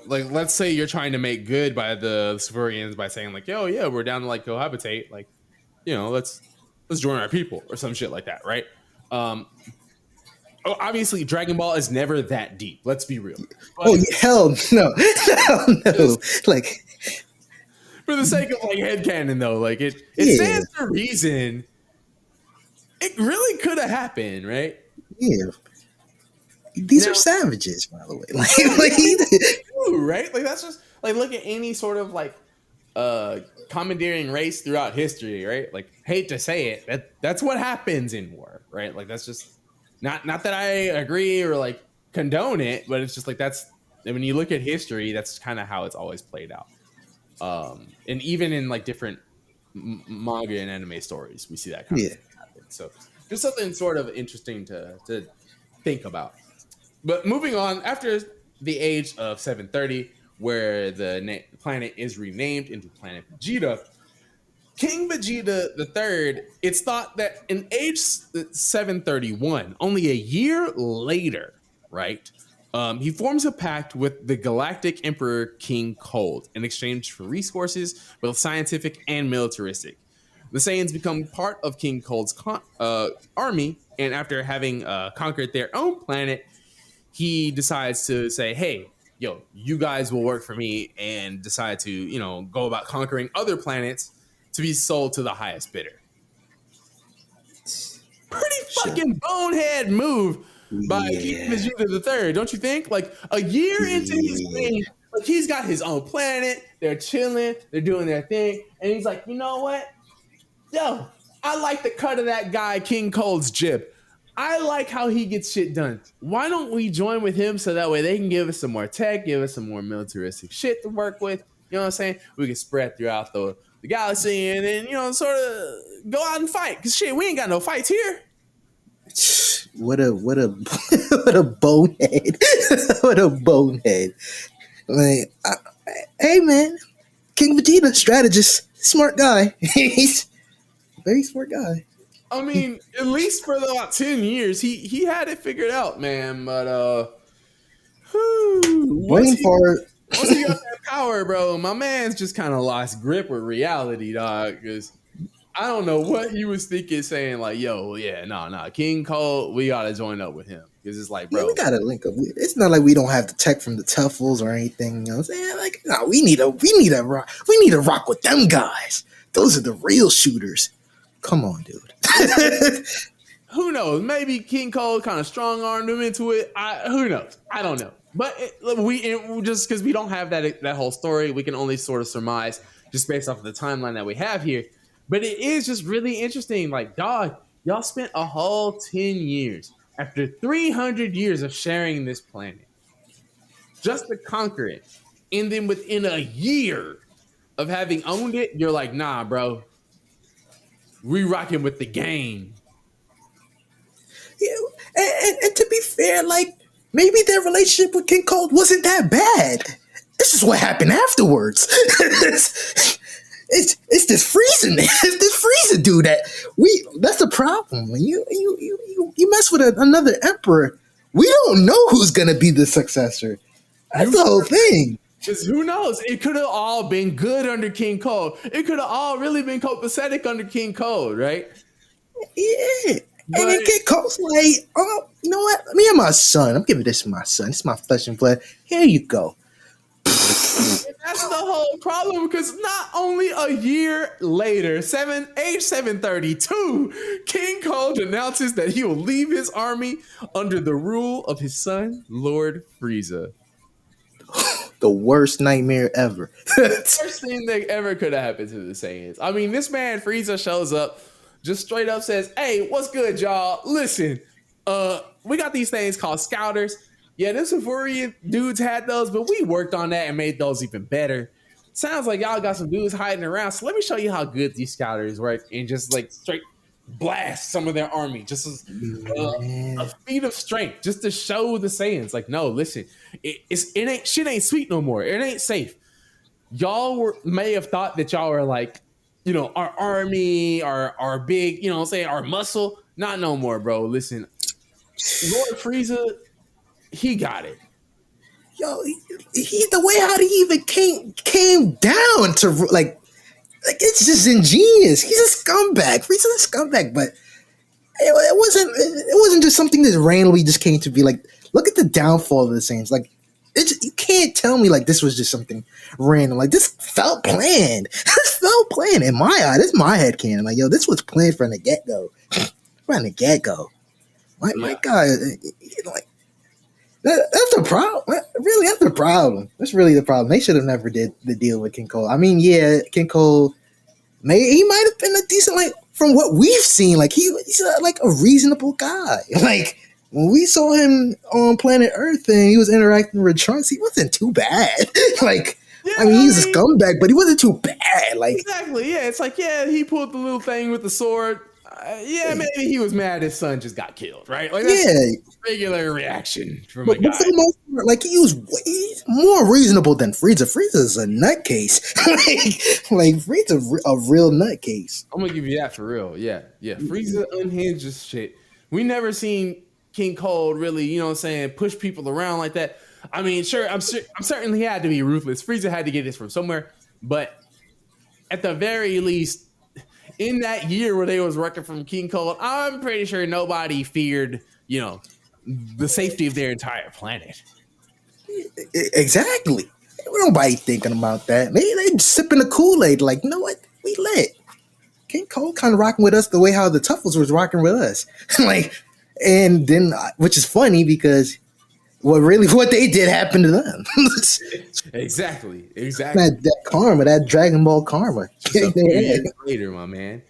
like let's say you're trying to make good by the Sufurians by saying like, "Yo, yeah, we're down to like cohabitate, like, let's join our people" or some shit like that, right? Um, obviously, Dragon Ball is never that deep. Let's be real, Oh but yeah, hell no, hell no. Like for the sake of like headcanon though, like it yeah, stands to reason it really could have happened, right? yeah. These are Now, savages, by the way. yeah, yeah, I mean, that's true, right? Like that's just like look at any sort of like commandeering race throughout history, right? Like hate to say it, that's what happens in war, right? Like that's just not that I agree or like condone it, but it's just like that's when you look at history, that's kind of how it's always played out. And even in like different manga and anime stories, we see that kind of yeah, thing happen. So just something sort of interesting to think about. But moving on, after the age of 730, where the planet is renamed into Planet Vegeta, King Vegeta the Third, it's thought that in age 731, only a year later, right, he forms a pact with the Galactic Emperor King Cold in exchange for resources, both scientific and militaristic. The Saiyans become part of King Cold's army, and after having conquered their own planet, he decides to say, "Hey, yo, you guys will work for me," and decide to, go about conquering other planets to be sold to the highest bidder. Pretty sure. fucking bonehead move by King Yeah, Vegeta the Third, don't you think? Like a year into his yeah. reign, like he's got his own planet. They're chilling. They're doing their thing, and he's like, you know what? Yo, I like the cut of that guy, King Cold's jib. I like how he gets shit done. Why don't we join with him so that way they can give us some more tech, give us some more militaristic shit to work with? You know what I'm saying? We can spread throughout the galaxy and then, sort of go out and fight. Because shit, we ain't got no fights here. What a what a bonehead. What a bonehead. Like, hey man, King Vegeta, strategist, smart guy. He's a very smart guy. I mean, at least for about 10 years, he had it figured out, man. But once Brain he fart. once he got that power, bro, my man's just kind of lost grip with reality, dog. Because I don't know what he was thinking, saying like, "Yo, yeah, no, King Cole, we gotta join up with him." Because it's like, Yeah, we bro, gotta link up. It's not like we don't have the tech from the Tuffles or anything. You know what I'm saying? Like, no, we need to rock with them guys. Those are the real shooters. Come on, dude. who knows? Maybe King Cole kind of strong armed him into it. Who knows? I don't know. But just because we don't have that whole story, we can only sort of surmise just based off of the timeline that we have here. But it is just really interesting. Like, dog, y'all spent a whole 10 years after 300 years of sharing this planet just to conquer it. And then within a year of having owned it, you're like, nah, bro, we rocking with the game. Yeah, and to be fair, like maybe their relationship with King Cold wasn't that bad. This is what happened afterwards. It's this freezing, it's this freezing dude that we. That's the problem when you mess with another emperor. We don't know who's gonna be the successor. That's You the whole sure? thing. Because who knows? It could have all been good under King Cold. It could have all really been copacetic under King Cold, right? Yeah. And But then King Cold's like, oh, you know what? Me and my son. I'm giving this to my son. It's my flesh and blood. Here you go. that's the whole problem because not only a year later, age 732, King Cold announces that he will leave his army under the rule of his son, Lord Frieza. The worst nightmare ever. Worst thing that ever could have happened to the Saiyans. I mean, this man Frieza shows up, just straight up says, "Hey, what's good, y'all? Listen, we got these things called scouters. Yeah, this Safurian dudes had those, but we worked on that and made those even better. sounds like y'all got some dudes hiding around. So let me show you how good these scouters work and just like straight blast some of their army just as a Man. feat of strength, just to show the Saiyans, like, no, listen, it ain't shit ain't sweet no more. It ain't safe. May have thought that y'all were like, our army, our big, say our muscle. Not no more, bro. Listen, Lord Frieza, he got it. Yo, he the way how he even came down to like it's just ingenious. He's a scumbag. He's a scumbag, but it wasn't just something that randomly just came to be. Like, look at the downfall of the Saints. Like, you can't tell me like this was just something random. Like, this felt planned. This felt planned in my eye. This is my head canon. Like, yo, this was planned from the get go. From the get go. My Yeah. God, like that's the problem. Really, that's the problem. That's really the problem. They should have never did the deal with King Cole. I mean, yeah, King Cole he might have been a decent, like, from what we've seen, like he's like a reasonable guy. Like, when we saw him on Planet Earth and he was interacting with Trunks, he wasn't too bad. Like, Yeah, I mean, I he's a mean, scumbag, but he wasn't too bad. Like, exactly. Yeah, it's like, yeah, he pulled the little thing with the sword. Yeah, maybe he was mad his son just got killed, right? Like, that's yeah, regular reaction from a but for guy. the most part, like, he's more reasonable than Frieza. Frieza's a nutcase. like Frieza's a real nutcase. I'm gonna give you that for real. Yeah, yeah. Frieza unhinged as shit. We never seen King Cold really, what I'm saying, push people around like that. I mean, sure, I'm certain he had to be ruthless. Frieza had to get this from somewhere, but at the very least, in that year where they was working from King Cold, I'm pretty sure nobody feared, the safety of their entire planet. Exactly. Nobody thinking about that. They sipping the Kool-Aid, like, you know what? We lit. King Cole kind of rocking with us the way how the Tuffles was rocking with us. Like, and then, which is funny because what they did happened to them. Exactly, exactly. that karma, that Dragon Ball karma. Just a few years later, my man.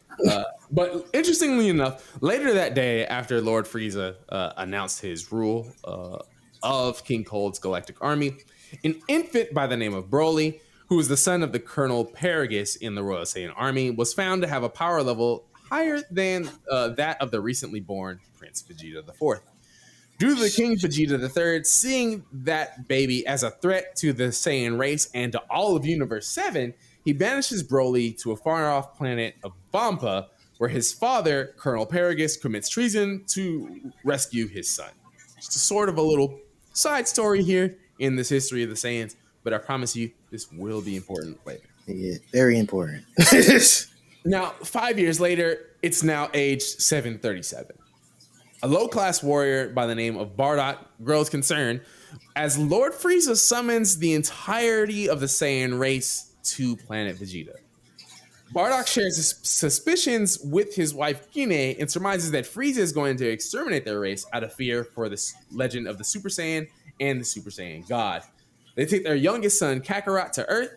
But interestingly enough, later that day, after Lord Frieza announced his rule of King Cold's galactic army, an infant by the name of Broly, who was the son of the Colonel Paragus in the Royal Saiyan army, was found to have a power level higher than that of the recently born Prince Vegeta IV. Due to the King Vegeta III seeing that baby as a threat to the Saiyan race and to all of Universe 7, he banishes Broly to a far off planet of Vampa, where his father, Colonel Paragus, commits treason to rescue his son. Just a sort of a little side story here in this history of the Saiyans, but I promise you, this will be important later. Yeah, very important. Now, 5 years later, it's now age 737. A low class warrior by the name of Bardock grows concerned as Lord Frieza summons the entirety of the Saiyan race to Planet Vegeta. Bardock shares his suspicions with his wife Kine and surmises that Frieza is going to exterminate their race out of fear for the legend of the Super Saiyan and the Super Saiyan God. They take their youngest son Kakarot to Earth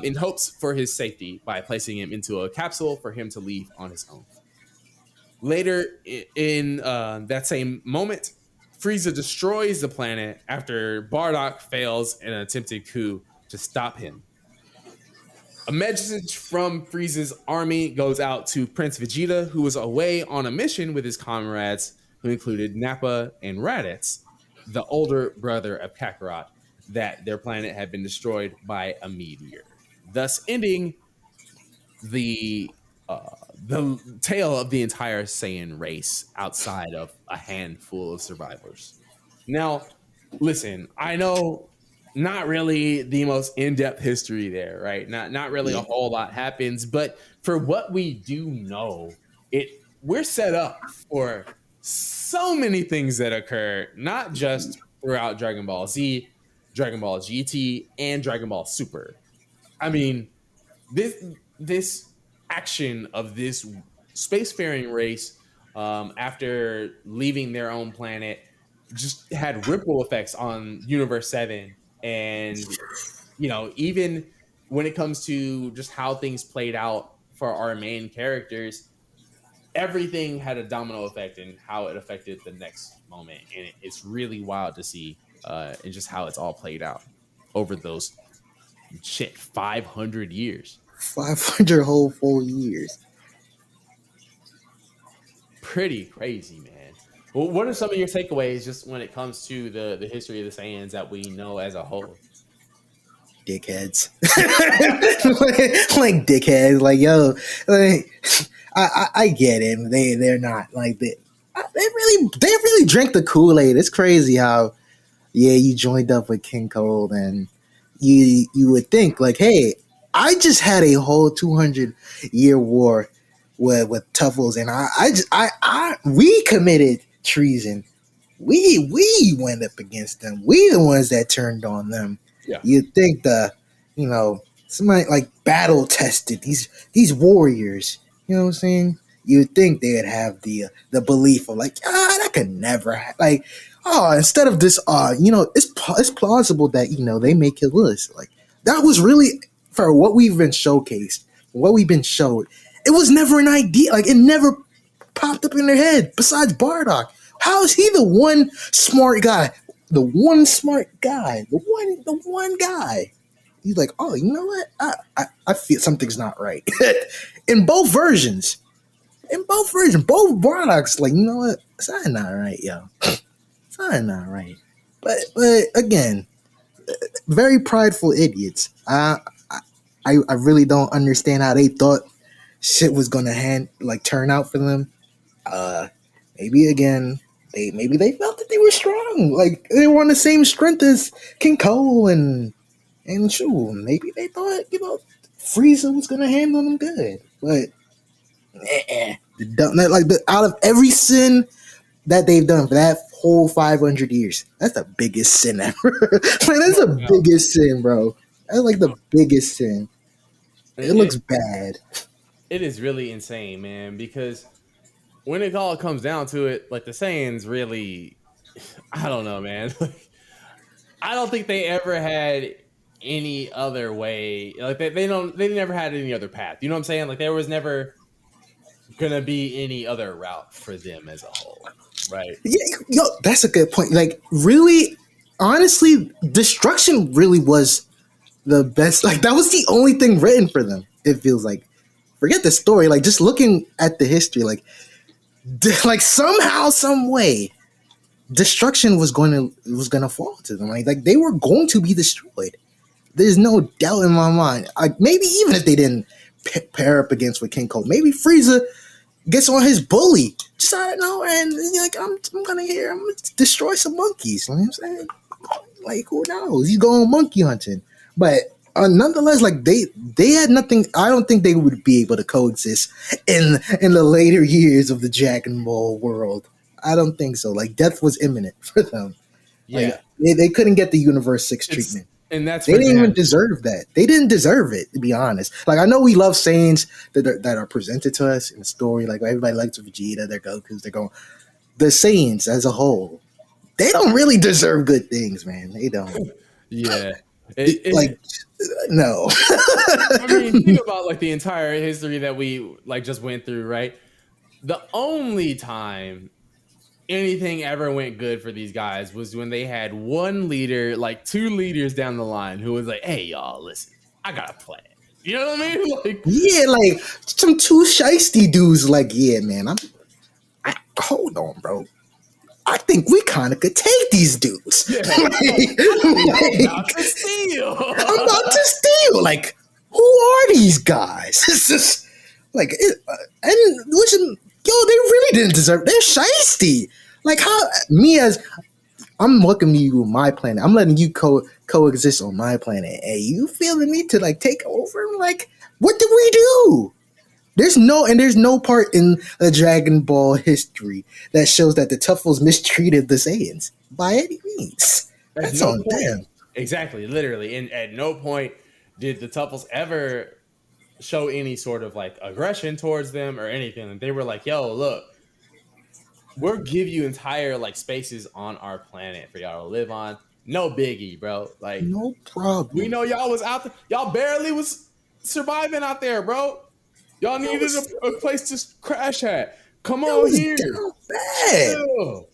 in hopes for his safety by placing him into a capsule for him to leave on his own. Later in that same moment, Frieza destroys the planet after Bardock fails an attempted coup to stop him. A message from Frieza's army goes out to Prince Vegeta, who was away on a mission with his comrades, who included Nappa and Raditz, the older brother of Kakarot, that their planet had been destroyed by a meteor, thus ending the the tale of the entire Saiyan race outside of a handful of survivors. Now, listen, I know not really the most in-depth history there, right? Not really a Yeah, whole lot happens, but for what we do know, it we're set up for so many things that occur, not just throughout Dragon Ball Z, Dragon Ball GT, and Dragon Ball Super. I mean, this this action of this spacefaring race after leaving their own planet just had ripple effects on Universe 7, and even when it comes to just how things played out for our main characters, everything had a domino effect in how it affected the next moment, and it's really wild to see and just how it's all played out over those shit, 500 years. 500 whole full years. Pretty crazy, man. Well, what are some of your takeaways just when it comes to the history of the Saiyans that we know as a whole? Dickheads. Like dickheads. Like, yo, like, I get it. They're not like they really drink the Kool-Aid. It's crazy how, yeah, you joined up with King Cold, and you would think like, hey, I just had a whole 200-year war with Tuffles, and we committed treason. We went up against them. We the ones that turned on them. Yeah. You'd think somebody like battle tested these warriors. You know what I'm saying? You'd think they'd have the belief of like, that could never like, instead of this, it's plausible that they may kill us. Like, that was really, for what we've been showcased, what we've been showed. It was never an idea. Like, it never popped up in their head. Besides Bardock, how is he the one smart guy? The one smart guy. The one guy. He's like, oh, you know what? I feel something's not right. In both versions. Both Bardocks, like, you know what? Something not right, yo. Something not right. But again, very prideful idiots. I really don't understand how they thought shit was gonna turn out for them. Uh, maybe again, maybe they felt that they were strong, like they were on the same strength as King Cole and Shu. Maybe they thought Frieza was gonna handle them good, but out of every sin that they've done for that whole 500 years, that's the biggest sin ever. Like, that's the biggest sin, bro. That's like the biggest sin. It looks bad. It is really insane, man, because when it all comes down to it, like the Saiyans really, I don't know, man. Like, I don't think they ever had any other way. Like they never had any other path. You know what I'm saying? Like there was never gonna be any other route for them as a whole, right? Yeah, yo, that's a good point. Like, really, honestly, destruction really was the best. Like, that was the only thing written for them. It feels like, forget the story. Like, just looking at the history, like somehow, some way, destruction was gonna fall to them. Like they were going to be destroyed. There's no doubt in my mind. Like, maybe even if they didn't pair up against with King Cole, maybe Frieza gets on his bully just out of nowhere, and like, I'm gonna destroy some monkeys. You know what I'm saying? Like, who knows? He's going monkey hunting. But nonetheless, like, they had nothing. I don't think they would be able to coexist in the later years of the Dragon Ball world. I don't think so. Like, death was imminent for them. Yeah, Like, they couldn't get the Universe 6 treatment. And that's They didn't even deserve that. They didn't deserve it, to be honest. Like, I know we love Saiyans that are presented to us in the story. Like, everybody likes Vegeta, their Gokus, they're going. The Saiyans as a whole, they don't really deserve good things, man. They don't. Yeah. No. I mean, think about like the entire history that we like just went through, right? The only time anything ever went good for these guys was when they had one leader, like two leaders down the line, who was like, "Hey, y'all, listen, I got a plan." You know what I mean? Like, yeah, like some two shiesty dudes. Like, yeah, man, hold on, bro. I think we kind of could take these dudes. yeah, I'm about to steal. about to steal. Like, who are these guys? It's just like, and listen, yo, they really didn't deserve. They're shiesty. Like, how me as I'm welcoming you on my planet. I'm letting you coexist on my planet. Hey, you feeling me to like take over? Like, what did we do? There's no part in the Dragon Ball history that shows that the Tuffles mistreated the Saiyans by any means. There's That's no on point. them. Exactly, literally. And at no point did the Tuffles ever show any sort of like aggression towards them or anything. And they were like, yo, look, we'll give you entire like spaces on our planet for y'all to live on. No biggie, bro. Like, No we problem. know y'all was out there. Y'all barely was surviving out there, bro. Y'all That needed was a place to crash at. Come that on was here. down bad. Chill.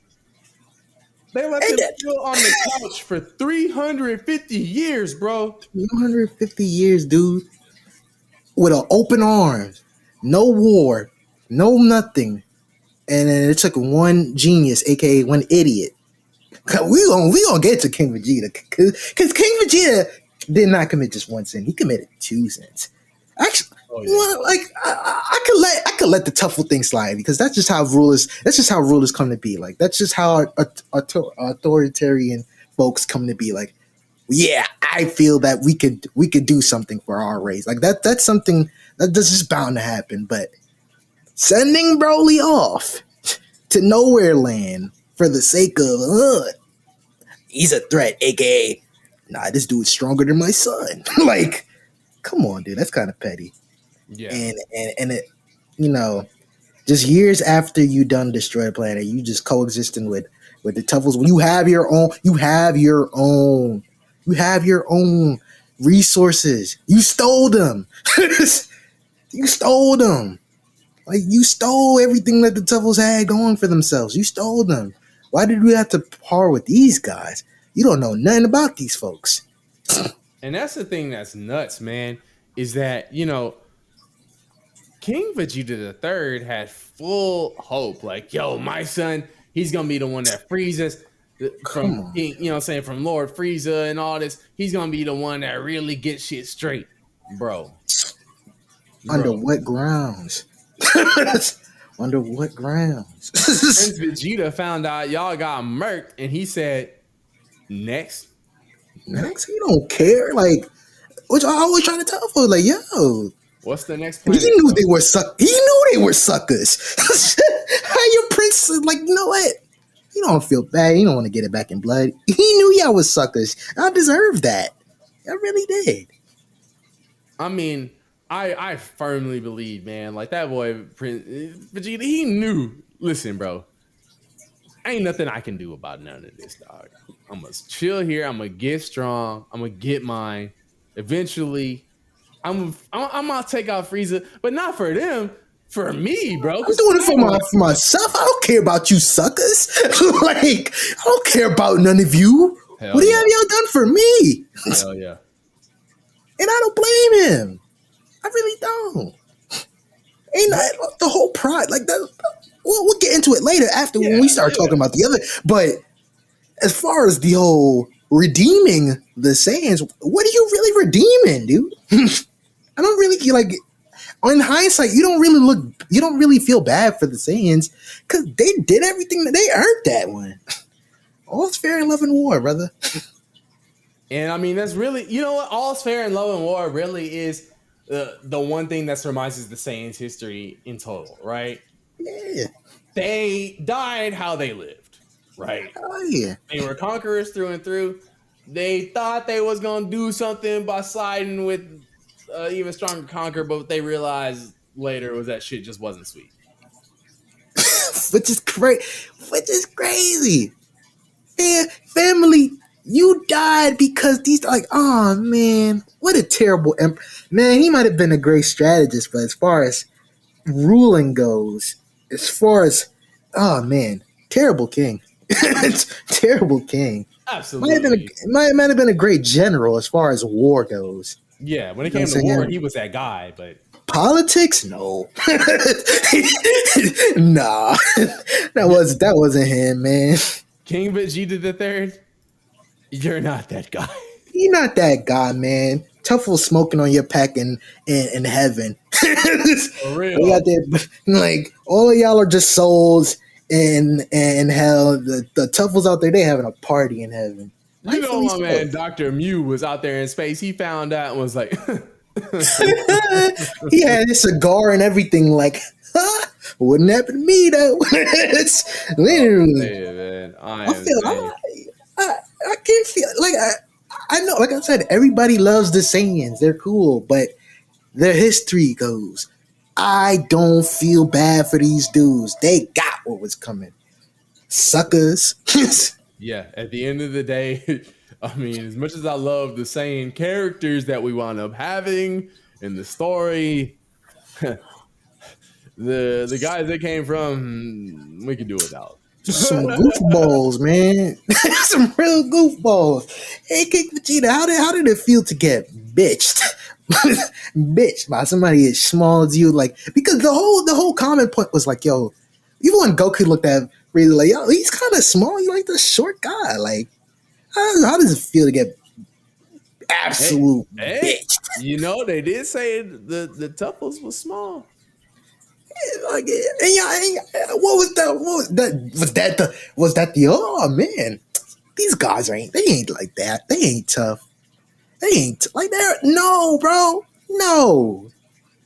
They let And them that chill on the couch for 350 years, bro. 150 years, dude, with an open arms, no war, no nothing. And then it took one genius, aka one idiot. We gonna get to King Vegeta, cause King Vegeta did not commit just one sin. He committed two sins. Actually, Oh yeah. well, like I could let the Tuffle thing slide because that's just how rulers. That's just how rulers come to be. Like that's just how authoritarian folks come to be. Like, yeah, I feel that we could do something for our race. Like that's something that's just bound to happen. But sending Broly off to nowhere land for the sake of he's a threat, aka nah, this dude's stronger than my son. Like, come on, dude, that's kind of petty. Yeah. And it, you know, just years after you done destroy the planet, you just coexisting with the Tuffles. When you have your own resources. You stole them. You stole them. Like you stole everything that the Tuffles had going for themselves. You stole them. Why did we have to par with these guys? You don't know nothing about these folks. And that's the thing that's nuts, man, is that, King Vegeta the Third had full hope. Like, yo, my son, he's gonna be the one that frees us Come from on. King, from Lord Frieza and all this. He's gonna be the one that really gets shit straight. Bro. Under Bro. what grounds? Under what grounds? Prince Vegeta found out y'all got murked and he said, next. Next, he don't care. Like, which I always try to tell folks, like, yo, What's the next he planet? knew they were He knew they were suckers. How your prince like, you know what? You don't feel bad. You don't want to get it back in blood. He knew y'all was suckers. I deserve that. I really did. I mean, I firmly believe, man, like that boy Prince Vegeta, he knew. Listen, bro, ain't nothing I can do about none of this, dog. I'm gonna chill here. I'm gonna get strong. I'm gonna get mine. Eventually, I'm gonna take out Frieza, but not for them, for me, bro. I'm Because doing it for myself. I don't care about you suckers. Like, I don't care about none of you. hell What yeah, have y'all done for me? hell yeah, And I don't blame him. I really don't. Ain't but not, the whole pride like that. We'll get into it later after when yeah, we start yeah. talking about the other. But as far as the whole redeeming the Saiyans, what are you really redeeming, dude? I don't really like. In hindsight, you don't really feel bad for the Saiyans because they did everything that they earned that one. All's fair in love and war, brother. And I mean, that's really, you know what? All's fair in love and war really is the one thing that surmises the Saiyans' history in total, right? Yeah, They died how they lived, right? oh yeah. They were conquerors through and through. They thought they was gonna do something by siding with even stronger conqueror, but they realized later was that shit just wasn't sweet. which is great, which is crazy. Family, you died because these like, oh man, what a terrible man. He might have been a great strategist, but as far as ruling goes, as far as oh man, terrible king. Terrible king. Absolutely. Might have been a great general as far as war goes. Yeah, when You it know what I'm came to war, saying? he was that guy, but Politics? No. Nah. That wasn't him, man. King Vegeta the Third, you're not that guy. You're not that guy, man. Tuffle smoking on your pack in heaven. For We got real. there, like all of y'all are just souls in hell. The Tuffles out there, they having a party in heaven. You know, Rightfully my so. man, Dr. Mew was out there in space. He found out and was like, He had his cigar and everything. Like, wouldn't happen to me though. It's literally. hey, man, I I am feel saying. I can't feel like I know, like I said, everybody loves the Saiyans. They're cool, but their history goes. I don't feel bad for these dudes. They got what was coming. Suckers. Yeah, at the end of the day, I mean, as much as I love the same characters that we wound up having in the story, the guys that came from, we could do without. some goofballs, man. Some real goofballs. Hey, King Vegeta, how did it feel to get bitched? Bitched by somebody as small as you? Like, because the whole comment point was like, yo, even when Goku looked at really like, yo, he's kind of small. He like the short guy. Like, how does it feel to get Hey, absolute hey, bitched? they did say the Tuffles was small. Like, what was that? What was that? Was that the? Oh man, these guys they ain't like that. They ain't tough. They ain't like they're no, bro, no,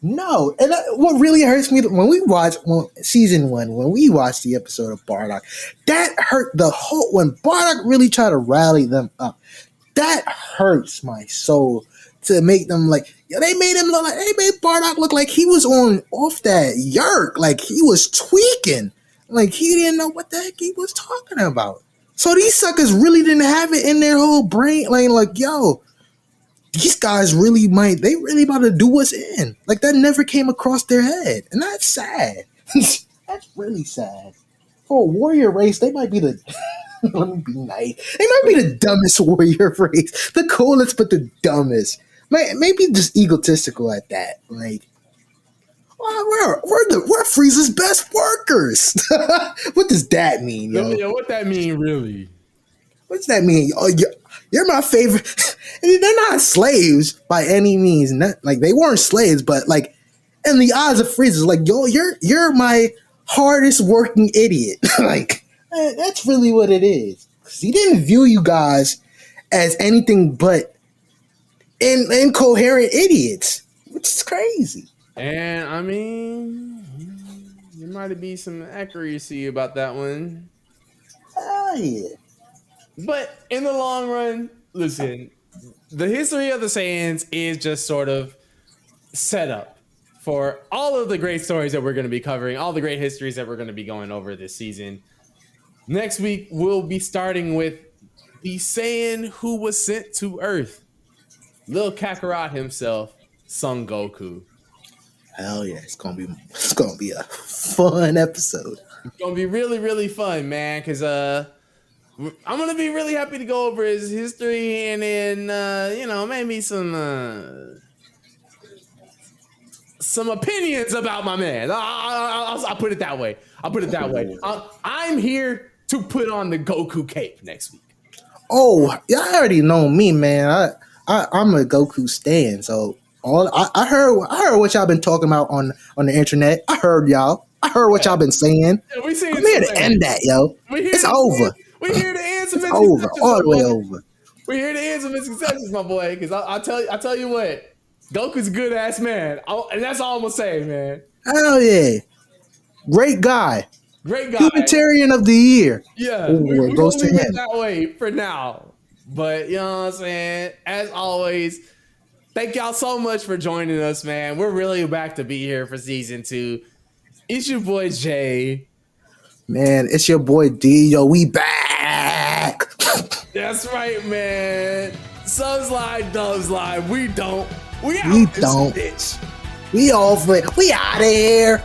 no. And what really hurts me when we watch season one, when we watched the episode of Bardock, that hurt the whole. When Bardock really tried to rally them up, that hurts my soul to make them like they made him look like they made Bardock look like he was on off that yerk, like he was tweaking, like he didn't know what the heck he was talking about. So these suckers really didn't have it in their whole brain, like yo, these guys they really about to do us in. Like that never came across their head, and that's sad. That's really sad. For a warrior race, they might be the let me be nice. They might be the dumbest warrior race. The coolest, but the dumbest. Maybe just egotistical at that. Like, well, we're Frieza's best workers. What does that mean, yo? Yeah, what that mean, really? What does that mean? Oh, you're my favorite. They're not slaves by any means. Like they weren't slaves, but like in the eyes of Frieza, like yo, you're my hardest working idiot. Like that's really what it is. 'Cause he didn't view you guys as anything but incoherent idiots, which is crazy. And I mean, there might be some accuracy about that one. Oh yeah. But in the long run, listen, the history of the Saiyans is just sort of set up for all of the great stories that we're going to be covering, all the great histories that we're going to be going over this season. Next week, we'll be starting with the Saiyan who was sent to Earth, Lil Kakarot himself, Son Goku. Hell yeah, it's gonna be a fun episode. It's gonna be really, really fun, man. Because I'm gonna be really happy to go over his history and then maybe some opinions about my man. I'll put it that way. I'm here to put on the Goku cape next week. Oh, y'all already know me, man. I'm a Goku stan, so I heard what y'all been talking about on the internet. I heard y'all. I heard what y'all been saying. Yeah, we I'm here to end that, yo. It's over. We're here to end some Over, all the way over. We're here to end some misconceptions, my boy. Because I'll tell you what, Goku's a good ass man, and that's all I'm gonna say, man. Hell yeah, great guy. Great guy. Humanitarian of the year. Yeah, it goes to him that way for now. But you know what I'm saying? As always, thank y'all so much for joining us, man. We're really back to be here for season 2. It's your boy Jay. Man, it's your boy D. Yo, we back. That's right, man. Some slide, don't slide. We don't. We out We this don't. bitch. We out of here.